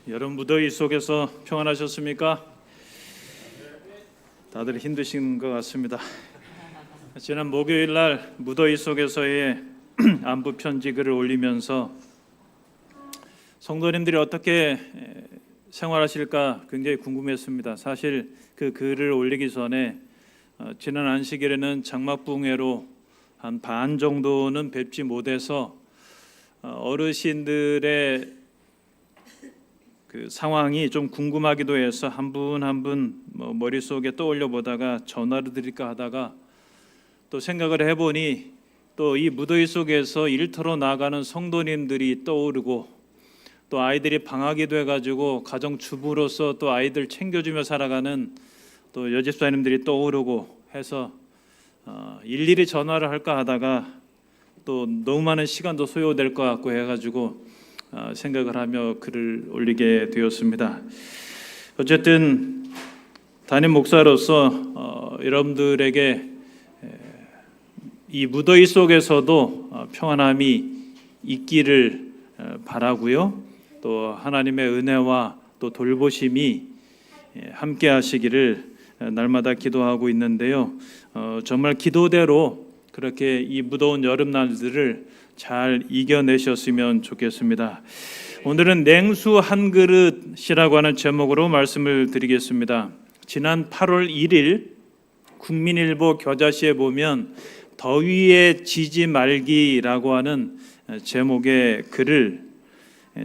여름 무더위 속에서 평안하셨습니까? 다들 힘드신 것 같습니다. 지난 목요일 날 무더위 속에서의 안부 편지 글을 올리면서 성도님들이 어떻게 생활하실까 굉장히 궁금했습니다. 사실 그 글을 올리기 전에 지난 안식일에는 장막붕해로 한 반 정도는 뵙지 못해서 어르신들의 그 상황이 좀 궁금하기도 해서 한 분 한 분 머릿속에 떠올려 보다가 전화를 드릴까 하다가 또 생각을 해보니 또 이 무더위 속에서 일터로 나가는 성도님들이 떠오르고 또 아이들이 방학이 돼가지고 가정주부로서 또 아이들 챙겨주며 살아가는 또 여집사님들이 떠오르고 해서 일일이 전화를 할까 하다가 또 너무 많은 시간도 소요될 것 같고 해가지고 생각을 하며 글을 올리게 되었습니다. 어쨌든 담임 목사로서 여러분들에게 이 무더위 속에서도 평안함이 있기를 바라고요. 또 하나님의 은혜와 또 돌보심이 함께 하시기를 날마다 기도하고 있는데요. 정말 기도대로 그렇게 이 무더운 여름날들을 잘 이겨내셨으면 좋겠습니다. 오늘은 냉수 한 그릇이라고 하는 제목으로 말씀을 드리겠습니다. 지난 8월 1일 국민일보 겨자시에 보면 더위에 지지 말기라고 하는 제목의 글을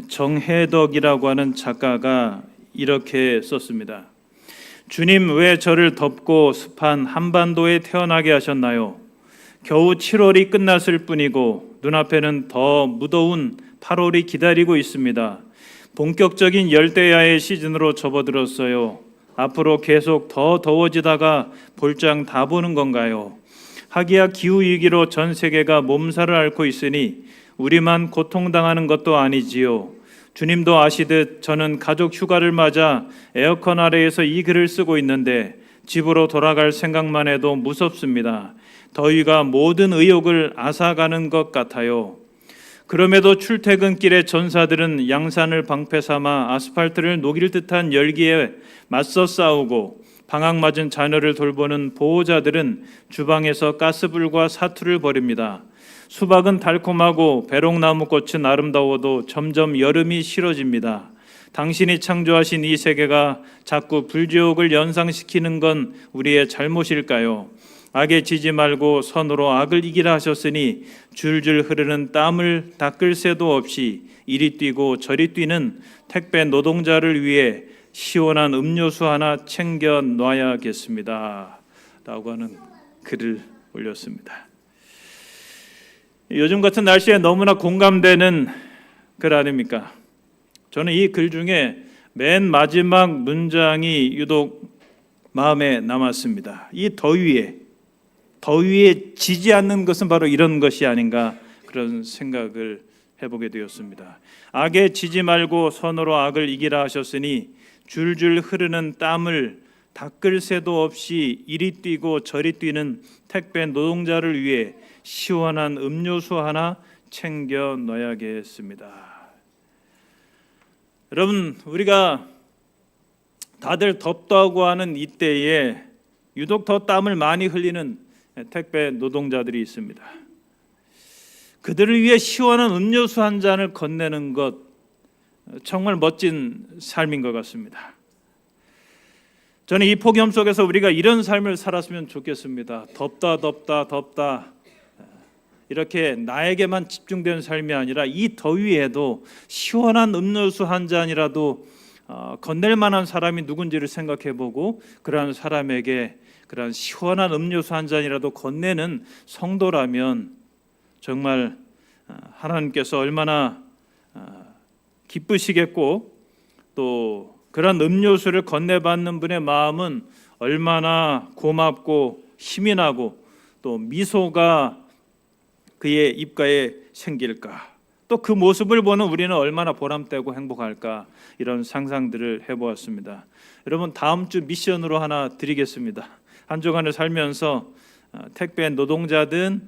정혜덕이라고 하는 작가가 이렇게 썼습니다. 주님, 왜 저를 덥고 습한 한반도에 태어나게 하셨나요? 겨우 7월이 끝났을 뿐이고 눈앞에는 더 무더운 8월이 기다리고 있습니다. 본격적인 열대야의 시즌으로 접어들었어요. 앞으로 계속 더 더워지다가 볼장 다 보는 건가요? 하기야 기후위기로 전 세계가 몸살을 앓고 있으니 우리만 고통당하는 것도 아니지요. 주님도 아시듯 저는 가족 휴가를 맞아 에어컨 아래에서 이 글을 쓰고 있는데 집으로 돌아갈 생각만 해도 무섭습니다. 더위가 모든 의욕을 앗아가는 것 같아요. 그럼에도 출퇴근길의 전사들은 양산을 방패 삼아 아스팔트를 녹일 듯한 열기에 맞서 싸우고 방학 맞은 자녀를 돌보는 보호자들은 주방에서 가스불과 사투를 벌입니다. 수박은 달콤하고 배롱나무꽃은 아름다워도 점점 여름이 싫어집니다. 당신이 창조하신 이 세계가 자꾸 불지옥을 연상시키는 건 우리의 잘못일까요? 악에 지지 말고 선으로 악을 이기라 하셨으니 줄줄 흐르는 땀을 닦을 새도 없이 이리 뛰고 저리 뛰는 택배 노동자를 위해 시원한 음료수 하나 챙겨 놔야겠습니다. 라고 하는 글을 올렸습니다. 요즘 같은 날씨에 너무나 공감되는 글 아닙니까? 저는 이 글 중에 맨 마지막 문장이 유독 마음에 남았습니다. 이 더위에 지지 않는 것은 바로 이런 것이 아닌가 그런 생각을 해보게 되었습니다. 악에 지지 말고 선으로 악을 이기라 하셨으니 줄줄 흐르는 땀을 닦을 새도 없이 이리 뛰고 저리 뛰는 택배 노동자를 위해 시원한 음료수 하나 챙겨 넣어야겠습니다. 여러분, 우리가 다들 덥다고 하는 이때에 유독 더 땀을 많이 흘리는 택배 노동자들이 있습니다. 그들을 위해 시원한 음료수 한 잔을 건네는 것 정말 멋진 삶인 것 같습니다. 저는 이 폭염 속에서 우리가 이런 삶을 살았으면 좋겠습니다. 덥다 이렇게 나에게만 집중된 삶이 아니라 이 더위에도 시원한 음료수 한 잔이라도 건넬 만한 사람이 누군지를 생각해보고 그러한 사람에게 그런 시원한 음료수 한 잔이라도 건네는 성도라면 정말 하나님께서 얼마나 기쁘시겠고 또 그런 음료수를 건네받는 분의 마음은 얼마나 고맙고 힘이 나고 또 미소가 그의 입가에 생길까. 또 그 모습을 보는 우리는 얼마나 보람되고 행복할까. 이런 상상들을 해보았습니다. 여러분, 다음 주 미션으로 하나 드리겠습니다. 한 주간을 살면서 택배 노동자든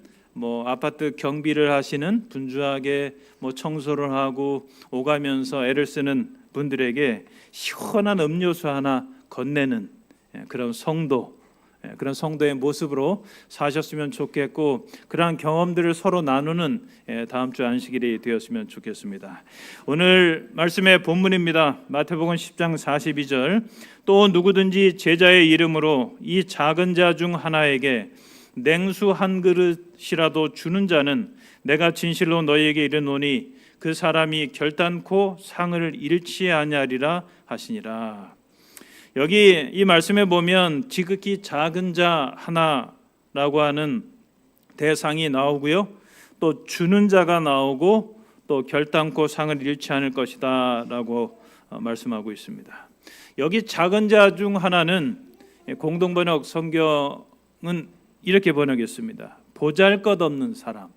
아파트 경비를 하시는 분주하게 청소를 하고 오가면서 애를 쓰는 분들에게 시원한 음료수 하나 건네는 그런 성도, 그런 성도의 모습으로 사셨으면 좋겠고, 그러한 경험들을 서로 나누는 다음 주 안식일이 되었으면 좋겠습니다. 오늘 말씀의 본문입니다. 마태복음 10장 42절. 또 누구든지 제자의 이름으로 이 작은 자 중 하나에게 냉수 한 그릇이라도 주는 자는 내가 진실로 너희에게 이르노니 그 사람이 결단코 상을 잃지 아니하리라 하시니라. 여기 이 말씀에 보면 지극히 작은 자 하나라고 하는 대상이 나오고요, 또 주는 자가 나오고, 또 결단코 상을 잃지 않을 것이다 라고 말씀하고 있습니다. 여기 작은 자 중 하나는 공동번역 성경은 이렇게 번역했습니다. 보잘것없는 사람.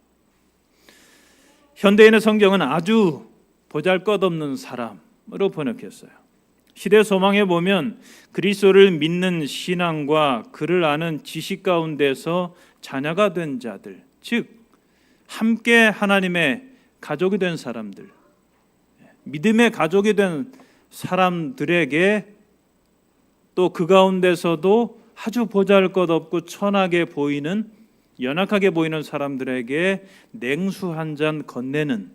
현대인의 성경은 아주 보잘것없는 사람으로 번역했어요. 시대 소망에 보면 그리스도를 믿는 신앙과 그를 아는 지식 가운데서 자녀가 된 자들, 즉 함께 하나님의 가족이 된 사람들, 믿음의 가족이 된 사람들에게, 또 그 가운데서도 아주 보잘것없고 천하게 보이는, 연약하게 보이는 사람들에게 냉수 한 잔 건네는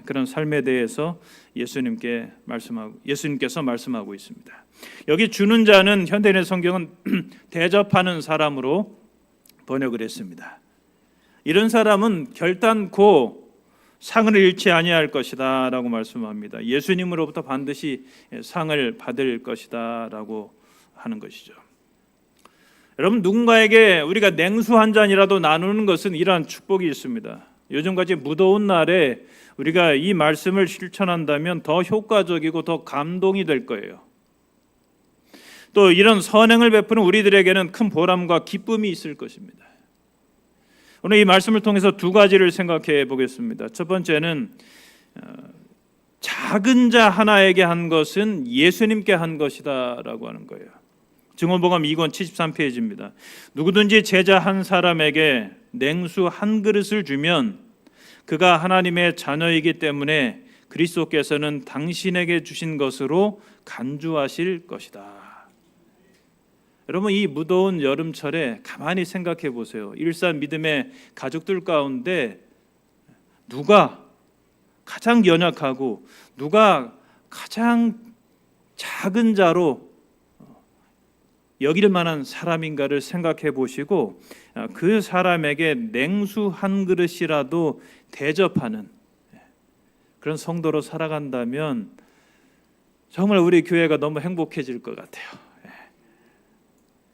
그런 삶에 대해서 예수님께서 말씀하고 있습니다. 여기 주는 자는 현대인의 성경은 대접하는 사람으로 번역을 했습니다. 이런 사람은 결단코 상을 잃지 아니할 것이다 라고 말씀합니다. 예수님으로부터 반드시 상을 받을 것이다 라고 하는 것이죠. 여러분, 누군가에게 우리가 냉수 한 잔이라도 나누는 것은 이러한 축복이 있습니다. 요즘같이 무더운 날에 우리가 이 말씀을 실천한다면 더 효과적이고 더 감동이 될 거예요. 또 이런 선행을 베푸는 우리들에게는 큰 보람과 기쁨이 있을 것입니다. 오늘 이 말씀을 통해서 두 가지를 생각해 보겠습니다. 첫 번째는 작은 자 하나에게 한 것은 예수님께 한 것이다 라고 하는 거예요. 증언복음 2권 73페이지입니다. 누구든지 제자 한 사람에게 냉수 한 그릇을 주면 그가 하나님의 자녀이기 때문에 그리스도께서는 당신에게 주신 것으로 간주하실 것이다. 여러분, 이 무더운 여름철에 가만히 생각해 보세요. 일산 믿음의 가족들 가운데 누가 가장 연약하고 누가 가장 작은 자로 여길 만한 사람인가를 생각해 보시고 그 사람에게 냉수 한 그릇이라도 대접하는 그런 성도로 살아간다면 정말 우리 교회가 너무 행복해질 것 같아요.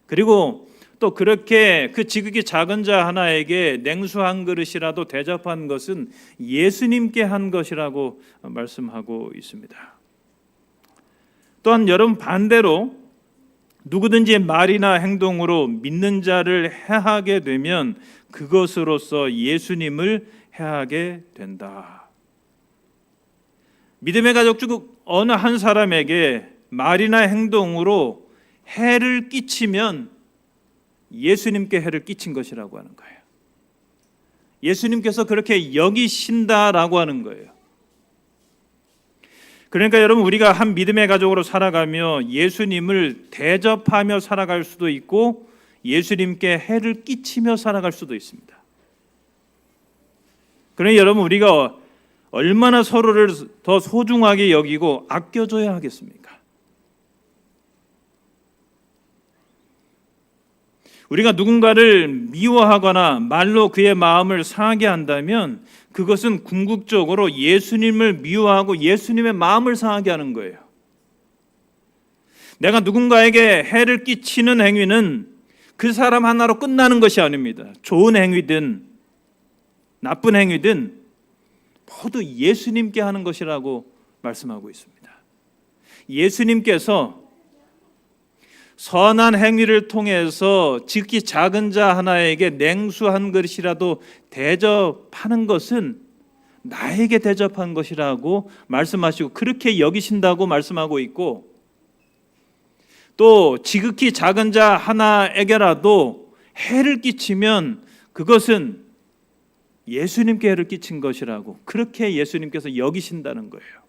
그리고 또 그렇게 그 지극히 작은 자 하나에게 냉수 한 그릇이라도 대접한 것은 예수님께 한 것이라고 말씀하고 있습니다. 또한 여러분, 반대로 누구든지 말이나 행동으로 믿는 자를 해하게 되면 그것으로서 예수님을 해하게 된다. 믿음의 가족 중 어느 한 사람에게 말이나 행동으로 해를 끼치면 예수님께 해를 끼친 것이라고 하는 거예요. 예수님께서 그렇게 여기신다라고 하는 거예요. 그러니까 여러분, 우리가 한 믿음의 가족으로 살아가며 예수님을 대접하며 살아갈 수도 있고 예수님께 해를 끼치며 살아갈 수도 있습니다. 그러니 여러분, 우리가 얼마나 서로를 더 소중하게 여기고 아껴줘야 하겠습니까? 우리가 누군가를 미워하거나 말로 그의 마음을 상하게 한다면 그것은 궁극적으로 예수님을 미워하고 예수님의 마음을 상하게 하는 거예요. 내가 누군가에게 해를 끼치는 행위는 그 사람 하나로 끝나는 것이 아닙니다. 좋은 행위든 나쁜 행위든 모두 예수님께 하는 것이라고 말씀하고 있습니다. 예수님께서 선한 행위를 통해서 지극히 작은 자 하나에게 냉수 한 그릇이라도 대접하는 것은 나에게 대접한 것이라고 말씀하시고 그렇게 여기신다고 말씀하고 있고, 또 지극히 작은 자 하나에게라도 해를 끼치면 그것은 예수님께 해를 끼친 것이라고 그렇게 예수님께서 여기신다는 거예요.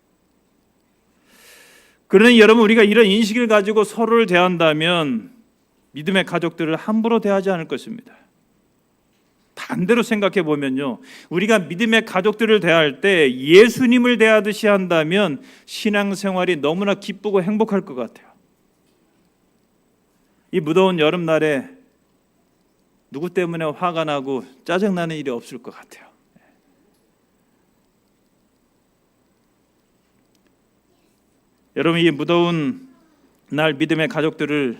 그러니 여러분, 우리가 이런 인식을 가지고 서로를 대한다면 믿음의 가족들을 함부로 대하지 않을 것입니다. 반대로 생각해 보면요, 우리가 믿음의 가족들을 대할 때 예수님을 대하듯이 한다면 신앙생활이 너무나 기쁘고 행복할 것 같아요. 이 무더운 여름날에 누구 때문에 화가 나고 짜증나는 일이 없을 것 같아요. 여러분, 이 무더운 날 믿음의 가족들을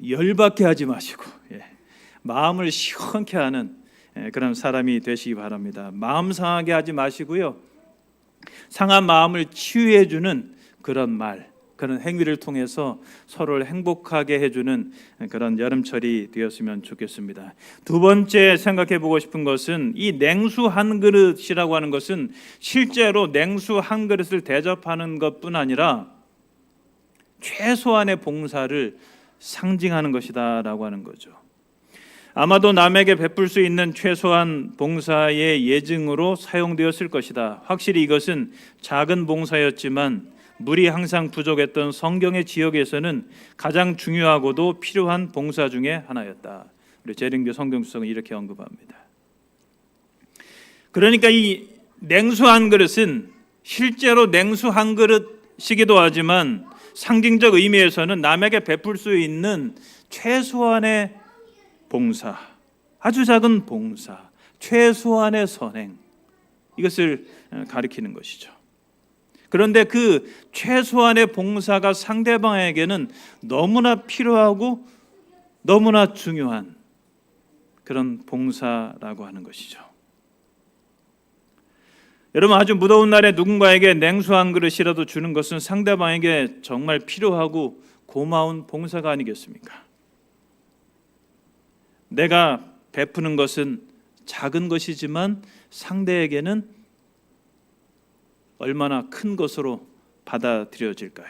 열받게 하지 마시고 마음을 시원케 하는 그런 사람이 되시기 바랍니다. 마음 상하게 하지 마시고요, 상한 마음을 치유해 주는 그런 말, 그런 행위를 통해서 서로를 행복하게 해주는 그런 여름철이 되었으면 좋겠습니다. 두 번째 생각해 보고 싶은 것은 이 냉수 한 그릇이라고 하는 것은 실제로 냉수 한 그릇을 대접하는 것뿐 아니라 최소한의 봉사를 상징하는 것이다라고 하는 거죠. 아마도 남에게 베풀 수 있는 최소한 봉사의 예증으로 사용되었을 것이다. 확실히 이것은 작은 봉사였지만 물이 항상 부족했던 성경의 지역에서는 가장 중요하고도 필요한 봉사 중에 하나였다. 우리 재림교 성경수석은 이렇게 언급합니다. 그러니까 이 냉수 한 그릇은 실제로 냉수 한 그릇이기도 하지만 상징적 의미에서는 남에게 베풀 수 있는 최소한의 봉사, 아주 작은 봉사, 최소한의 선행, 이것을 가리키는 것이죠. 그런데 그 최소한의 봉사가 상대방에게는 너무나 필요하고 너무나 중요한 그런 봉사라고 하는 것이죠. 여러분, 아주 무더운 날에 누군가에게 냉수 한 그릇이라도 주는 것은 상대방에게 정말 필요하고 고마운 봉사가 아니겠습니까? 내가 베푸는 것은 작은 것이지만 상대에게는 얼마나 큰 것으로 받아들여질까요?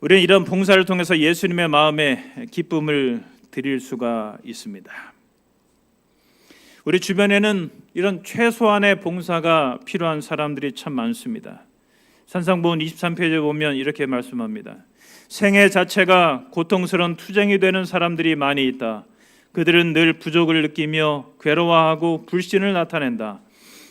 우리는 이런 봉사를 통해서 예수님의 마음에 기쁨을 드릴 수가 있습니다. 우리 주변에는 이런 최소한의 봉사가 필요한 사람들이 참 많습니다. 산상보훈 23페이지에 보면 이렇게 말씀합니다. 생애 자체가 고통스러운 투쟁이 되는 사람들이 많이 있다. 그들은 늘 부족을 느끼며 괴로워하고 불신을 나타낸다.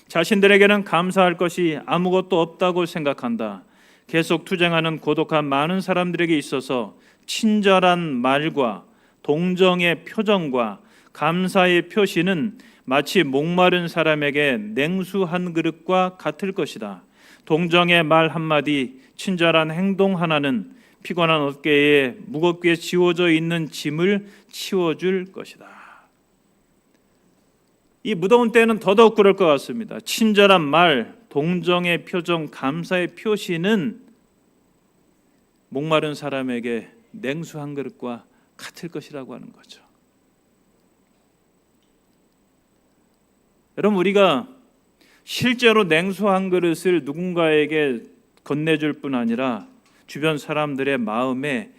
자신들에게는 감사할 것이 아무것도 없다고 생각한다. 계속 투쟁하는 고독한 많은 사람들에게 있어서 친절한 말과 동정의 표정과 감사의 표시는 마치 목마른 사람에게 냉수 한 그릇과 같을 것이다. 동정의 말 한마디, 친절한 행동 하나는 피곤한 어깨에 무겁게 지워져 있는 짐을 치워줄 것이다. 이 무더운 때는 더더욱 그럴 것 같습니다. 친절한 말, 동정의 표정, 감사의 표시는 목마른 사람에게 냉수 한 그릇과 같을 것이라고 하는 거죠. 여러분, 우리가 실제로 냉수 한 그릇을 누군가에게 건네줄 뿐 아니라 주변 사람들의 마음에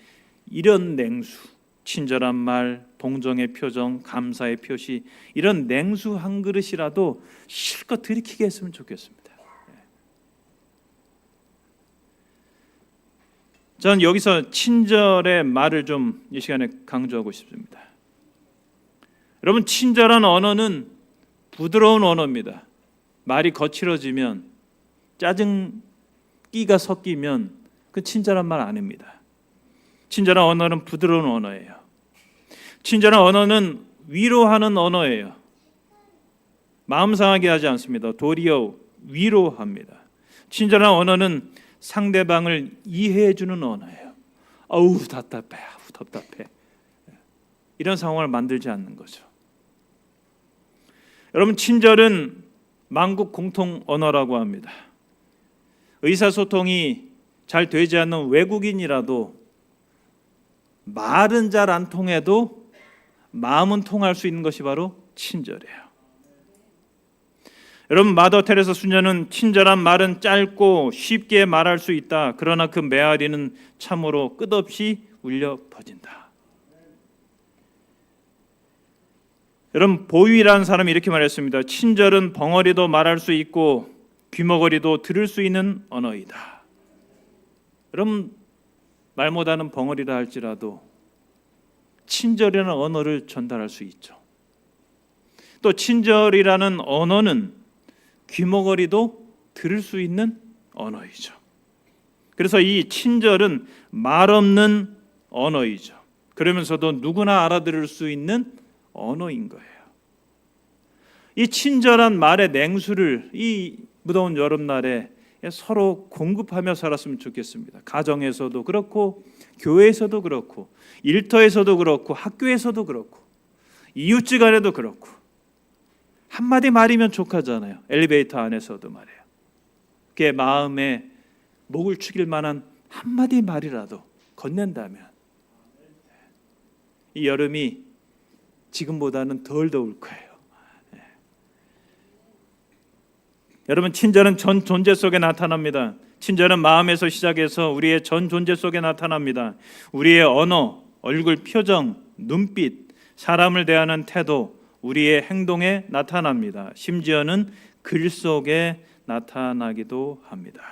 이런 냉수, 친절한 말, 동정의 표정, 감사의 표시, 이런 냉수 한 그릇이라도 실컷 들이키게 했으면 좋겠습니다. 저는 여기서 친절의 말을 좀 이 시간에 강조하고 싶습니다. 여러분, 친절한 언어는 부드러운 언어입니다. 말이 거칠어지면, 짜증기가 섞이면 그 친절한 말 아닙니다. 친절한 언어는 부드러운 언어예요. 친절한 언어는 위로하는 언어예요. 마음 상하게 하지 않습니다. 도리어 위로합니다. 친절한 언어는 상대방을 이해해 주는 언어예요. 아우 답답해, 아우 답답해. 이런 상황을 만들지 않는 거죠. 여러분, 친절은 만국 공통 언어라고 합니다. 의사소통이 잘 되지 않는 외국인이라도 말은 잘 안 통해도 마음은 통할 수 있는 것이 바로 친절이에요. 여러분, 마더 테레사 수녀는 친절한 말은 짧고 쉽게 말할 수 있다. 그러나 그 메아리는 참으로 끝없이 울려 퍼진다. 여러분, 보위라는 사람이 이렇게 말했습니다. 친절은 벙어리도 말할 수 있고 귀머거리도 들을 수 있는 언어이다. 여러분, 말 못하는 벙어리라 할지라도 친절이라는 언어를 전달할 수 있죠. 또 친절이라는 언어는 귀머거리도 들을 수 있는 언어이죠. 그래서 이 친절은 말 없는 언어이죠. 그러면서도 누구나 알아들을 수 있는 언어인 거예요. 이 친절한 말의 냉수를 이 무더운 여름날에 서로 공급하며 살았으면 좋겠습니다. 가정에서도 그렇고, 교회에서도 그렇고, 일터에서도 그렇고, 학교에서도 그렇고, 이웃지간에도 그렇고, 한마디 말이면 족하잖아요. 엘리베이터 안에서도 말이에요. 그게 마음에 목을 축일 만한 한마디 말이라도 건넨다면 이 여름이 지금보다는 덜 더울 거예요. 여러분, 친절은 전 존재 속에 나타납니다. 친절은 마음에서 시작해서 우리의 전 존재 속에 나타납니다. 우리의 언어, 얼굴 표정, 눈빛, 사람을 대하는 태도, 우리의 행동에 나타납니다. 심지어는 글 속에 나타나기도 합니다.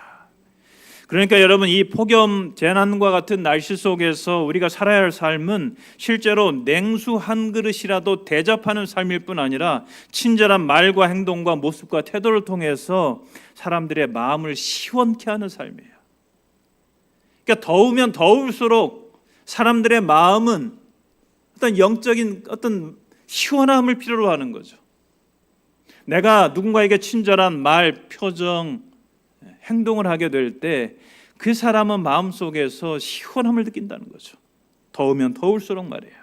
그러니까 여러분, 이 폭염 재난과 같은 날씨 속에서 우리가 살아야 할 삶은 실제로 냉수 한 그릇이라도 대접하는 삶일 뿐 아니라 친절한 말과 행동과 모습과 태도를 통해서 사람들의 마음을 시원케 하는 삶이에요. 그러니까 더우면 더울수록 사람들의 마음은 어떤 영적인 어떤 시원함을 필요로 하는 거죠. 내가 누군가에게 친절한 말, 표정, 행동을 하게 될 때 그 사람은 마음속에서 시원함을 느낀다는 거죠. 더우면 더울수록 말이에요.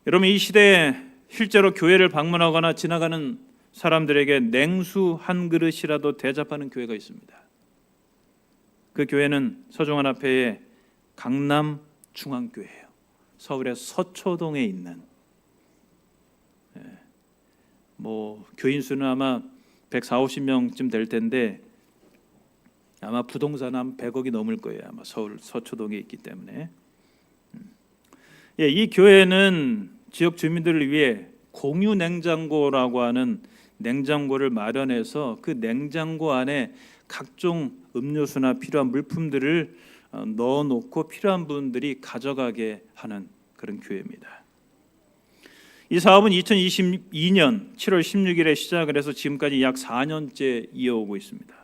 여러분, 이 시대에 실제로 교회를 방문하거나 지나가는 사람들에게 냉수 한 그릇이라도 대접하는 교회가 있습니다. 그 교회는 서중원 앞에 강남 중앙교회예요. 서울의 서초동에 있는, 교인 수는 아마 140, 50명쯤 될 텐데 아마 부동산 한 100억이 넘을 거예요. 아마 서울 서초동에 있기 때문에. 이 교회는 지역 주민들을 위해 공유 냉장고라고 하는 냉장고를 마련해서 그 냉장고 안에 각종 음료수나 필요한 물품들을 넣어놓고 필요한 분들이 가져가게 하는 그런 교회입니다. 이 사업은 2022년 7월 16일에 시작을 해서 지금까지 약 4년째 이어오고 있습니다.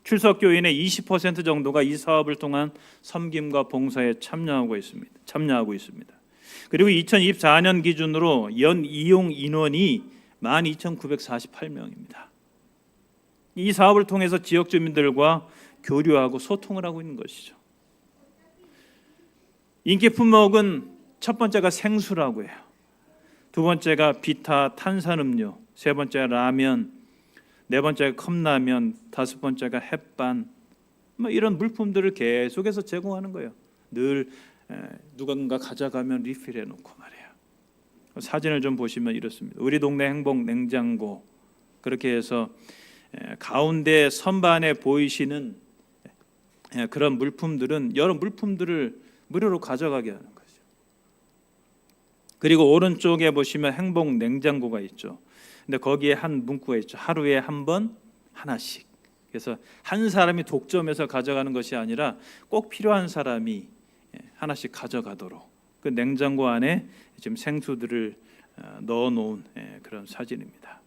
출석 교인의 20% 정도가 이 사업을 통한 섬김과 봉사에 참여하고 있습니다. 그리고 2024년 기준으로 연 이용 인원이 12,948명입니다. 이 사업을 통해서 지역 주민들과 교류하고 소통을 하고 있는 것이죠. 인기 품목은 첫 번째가 생수라고 해요. 두 번째가 비타 탄산음료, 세 번째가 라면, 네 번째가 컵라면, 다섯 번째가 햇반, 이런 물품들을 계속해서 제공하는 거예요. 늘 누군가 가져가면 리필해 놓고 말이에요. 사진을 좀 보시면 이렇습니다. 우리 동네 행복 냉장고, 그렇게 해서 가운데 선반에 보이시는 그런 물품들은 여러 물품들을 무료로 가져가게 하는 거죠. 그리고 오른쪽에 보시면 행복 냉장고가 있죠. 근데 거기에 한 문구가 있죠. 하루에 한 번 하나씩. 그래서 한 사람이 독점해서 가져가는 것이 아니라 꼭 필요한 사람이 하나씩 가져가도록 그 냉장고 안에 지금 생수들을 넣어놓은 그런 사진입니다.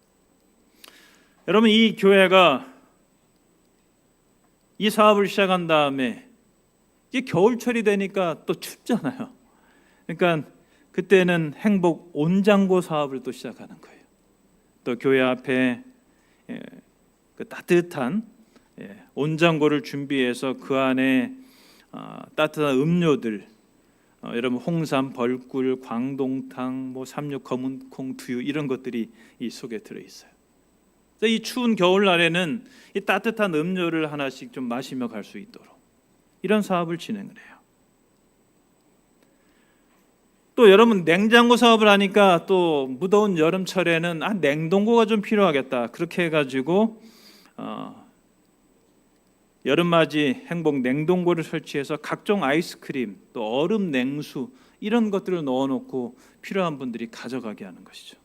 여러분, 이 교회가 이 사업을 시작한 다음에 이게 겨울철이 되니까 또 춥잖아요. 그러니까 그때는 행복 온장고 사업을 또 시작하는 거예요. 또 교회 앞에 그 따뜻한 온장고를 준비해서 그 안에 따뜻한 음료들, 여러분 홍삼, 벌꿀, 광동탕, 삼육, 검은콩, 두유 이런 것들이 이 속에 들어 있어요. 이 추운 겨울날에는 이 따뜻한 음료를 하나씩 좀 마시며 갈 수 있도록 이런 사업을 진행을 해요. 또 여러분, 냉장고 사업을 하니까 또 무더운 여름철에는 냉동고가 좀 필요하겠다. 그렇게 해가지고 여름맞이 행복 냉동고를 설치해서 각종 아이스크림, 또 얼음 냉수 이런 것들을 넣어놓고 필요한 분들이 가져가게 하는 것이죠.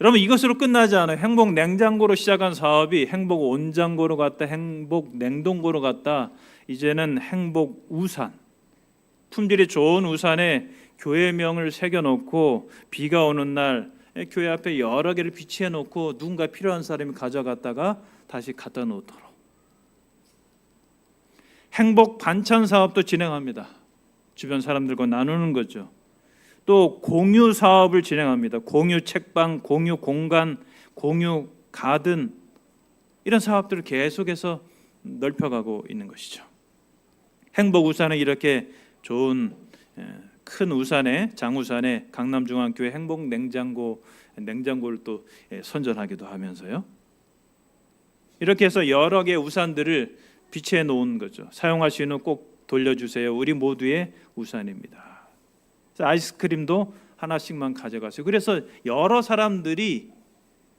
여러분 이것으로 끝나지 않아요. 행복 냉장고로 시작한 사업이 행복 온장고로 갔다, 행복 냉동고로 갔다, 이제는 행복 우산, 품질이 좋은 우산에 교회명을 새겨놓고 비가 오는 날 교회 앞에 여러 개를 비치해 놓고 누군가 필요한 사람이 가져갔다가 다시 갖다 놓도록. 행복 반찬 사업도 진행합니다. 주변 사람들과 나누는 거죠. 또 공유 사업을 진행합니다. 공유 책방, 공유 공간, 공유 가든, 이런 사업들을 계속해서 넓혀가고 있는 것이죠. 행복 우산은 이렇게 좋은 큰 우산에, 장우산에 강남중앙교회 행복 냉장고를 또 선전하기도 하면서요. 이렇게 해서 여러 개의 우산들을 비치해 놓은 거죠. 사용하시는 꼭 돌려주세요. 우리 모두의 우산입니다. 아이스크림도 하나씩만 가져가세요. 그래서 여러 사람들이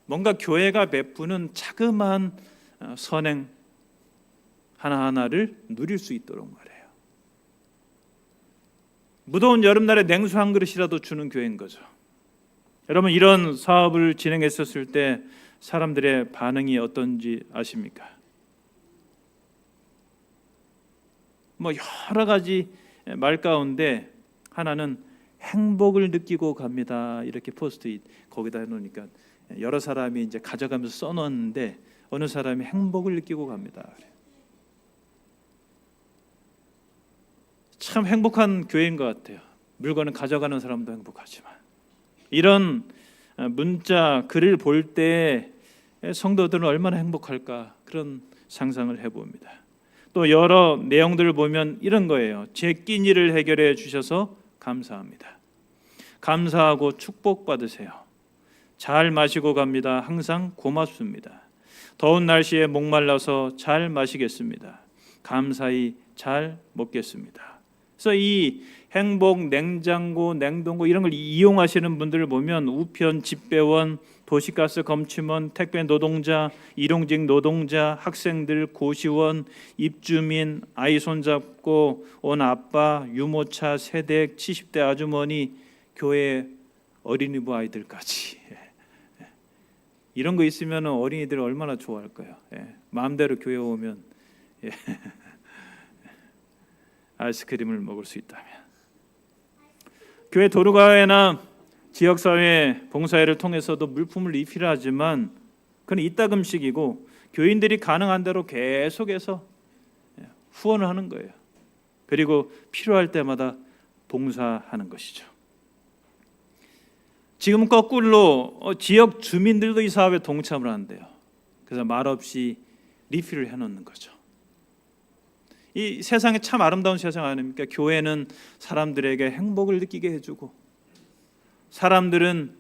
뭔가 교회가 베푸는 자그마한 선행 하나하나를 누릴 수 있도록 말해요. 무더운 여름날에 냉수 한 그릇이라도 주는 교회인 거죠. 여러분 이런 사업을 진행했었을 때 사람들의 반응이 어떤지 아십니까? 뭐 여러 가지 말 가운데 하나는 행복을 느끼고 갑니다. 이렇게 포스트잇 거기다 해놓으니까 여러 사람이 이제 가져가면서 써놓았는데 어느 사람이 행복을 느끼고 갑니다. 참 행복한 교회인 것 같아요. 물건을 가져가는 사람도 행복하지만 이런 문자 글을 볼 때 성도들은 얼마나 행복할까 그런 상상을 해봅니다. 또 여러 내용들을 보면 이런 거예요. 제 끼니를 해결해 주셔서 감사합니다. 감사하고 축복받으세요. 잘 마시고 갑니다. 항상 고맙습니다. 더운 날씨에 목말라서 잘 마시겠습니다. 감사히 잘 먹겠습니다. 그래서 이 행복 냉장고, 냉동고 이런 걸 이용하시는 분들을 보면 우편, 집배원, 도시가스 검침원, 택배 노동자, 일용직 노동자, 학생들, 고시원, 입주민, 아이 손잡고 온 아빠, 유모차, 세댁, 70대 아주머니, 교회 어린이부 아이들까지 이런 거 있으면 어린이들 얼마나 좋아할까요? 마음대로 교회 오면 아이스크림을 먹을 수 있다면. 교회 도로가회나 지역사회 봉사회를 통해서도 물품을 리필하지만 그건 이따금씩이고 교인들이 가능한 대로 계속해서 후원을 하는 거예요. 그리고 필요할 때마다 봉사하는 것이죠. 지금 거꾸로 지역 주민들도 이 사업에 동참을 한대요. 그래서 말없이 리필을 해놓는 거죠. 이 세상에 참 아름다운 세상 아닙니까? 교회는 사람들에게 행복을 느끼게 해주고 사람들은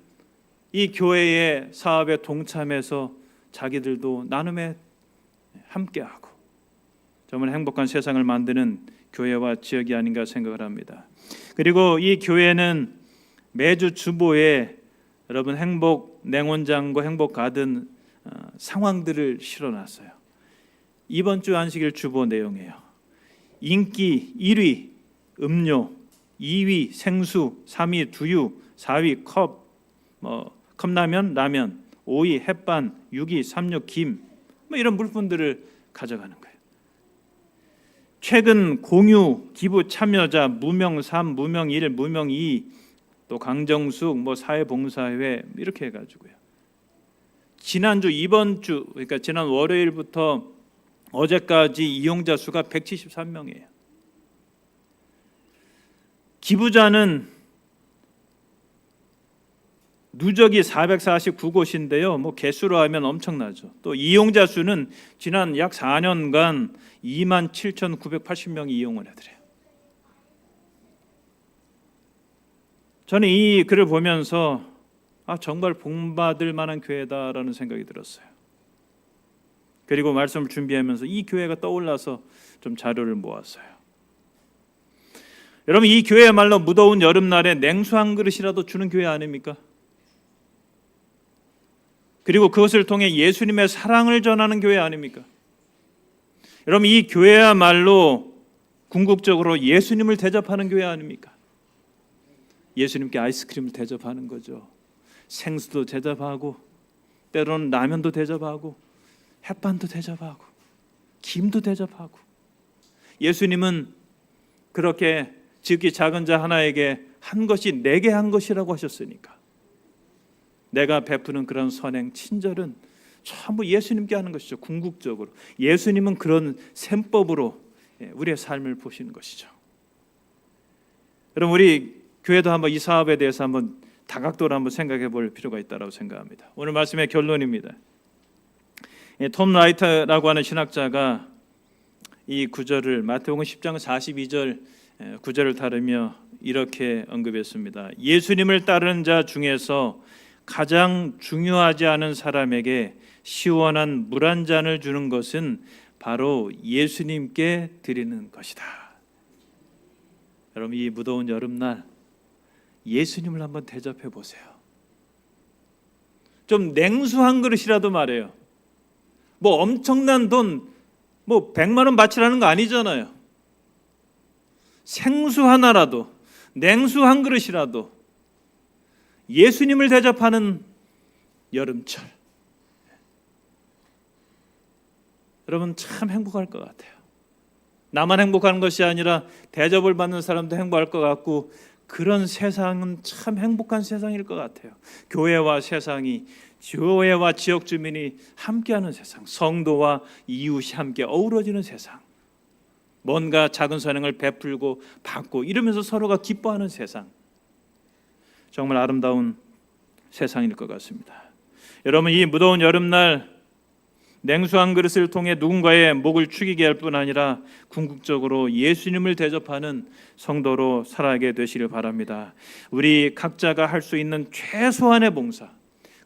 이 교회의 사업에 동참해서 자기들도 나눔에 함께하고 정말 행복한 세상을 만드는 교회와 지역이 아닌가 생각을 합니다. 그리고 이 교회는 매주 주보에 여러분 행복 냉온장고, 행복 가든 상황들을 실어놨어요. 이번 주 안식일 주보 내용이에요. 인기 1위 음료, 2위 생수, 3위 두유, 4위 컵, 컵라면, 라면, 5위 햇반, 6위 삼육, 김, 이런 물품들을 가져가는 거예요. 최근 공유, 기부 참여자, 무명 3, 무명 1, 무명 2, 또 강정숙, 사회봉사회 이렇게 해가지고요. 지난주, 이번 주, 그러니까 지난 월요일부터 어제까지 이용자 수가 173명이에요. 기부자는 누적이 449곳인데요. 개수로 하면 엄청나죠. 또 이용자 수는 지난 약 4년간 27,980명이 이용을 해드려요. 저는 이 글을 보면서 정말 복받을 만한 교회다라는 생각이 들었어요. 그리고 말씀을 준비하면서 이 교회가 떠올라서 좀 자료를 모았어요. 여러분 이 교회야말로 무더운 여름날에 냉수 한 그릇이라도 주는 교회 아닙니까? 그리고 그것을 통해 예수님의 사랑을 전하는 교회 아닙니까? 여러분 이 교회야말로 궁극적으로 예수님을 대접하는 교회 아닙니까? 예수님께 아이스크림을 대접하는 거죠. 생수도 대접하고 때로는 라면도 대접하고 햇반도 대접하고 김도 대접하고 예수님은 그렇게 지극히 작은 자 하나에게 한 것이 내게 한 것이라고 하셨으니까 내가 베푸는 그런 선행 친절은 전부 예수님께 하는 것이죠. 궁극적으로 예수님은 그런 셈법으로 우리의 삶을 보시는 것이죠. 여러분 우리 교회도 한번 이 사업에 대해서 한번 다각도로 한번 생각해 볼 필요가 있다고 생각합니다. 오늘 말씀의 결론입니다. 톰 라이터라고 하는 신학자가 이 구절을 마태복음 10장 42절 구절을 다루며 이렇게 언급했습니다. 예수님을 따르는 자 중에서 가장 중요하지 않은 사람에게 시원한 물 한 잔을 주는 것은 바로 예수님께 드리는 것이다. 여러분 이 무더운 여름날 예수님을 한번 대접해 보세요. 좀 냉수 한 그릇이라도 말해요. 뭐 엄청난 돈, 뭐 100만 원 바치라는 거 아니잖아요. 생수 하나라도, 냉수 한 그릇이라도 예수님을 대접하는 여름철. 여러분 참 행복할 것 같아요. 나만 행복하는 것이 아니라 대접을 받는 사람도 행복할 것 같고 그런 세상은 참 행복한 세상일 것 같아요. 교회와 세상이, 교회와 지역 주민이 함께하는 세상, 성도와 이웃이 함께 어우러지는 세상, 뭔가 작은 선행을 베풀고 받고 이러면서 서로가 기뻐하는 세상, 정말 아름다운 세상일 것 같습니다. 여러분 이 무더운 여름날 냉수 한 그릇을 통해 누군가의 목을 축이게 할 뿐 아니라 궁극적으로 예수님을 대접하는 성도로 살아가게 되시길 바랍니다. 우리 각자가 할 수 있는 최소한의 봉사,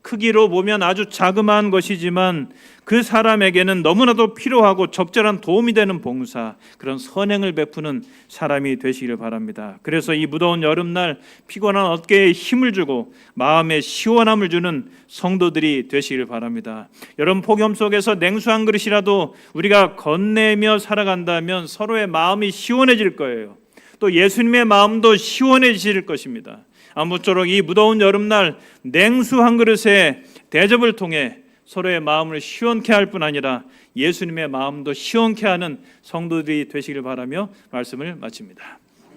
크기로 보면 아주 자그마한 것이지만 그 사람에게는 너무나도 필요하고 적절한 도움이 되는 봉사, 그런 선행을 베푸는 사람이 되시길 바랍니다. 그래서 이 무더운 여름날 피곤한 어깨에 힘을 주고 마음에 시원함을 주는 성도들이 되시길 바랍니다. 여러분 폭염 속에서 냉수 한 그릇이라도 우리가 건네며 살아간다면 서로의 마음이 시원해질 거예요. 또 예수님의 마음도 시원해질 것입니다. 아무쪼록 이 무더운 여름날 냉수 한 그릇의 대접을 통해 서로의 마음을 시원케 할 뿐 아니라 예수님의 마음도 시원케 하는 성도들이 되시길 바라며 말씀을 마칩니다.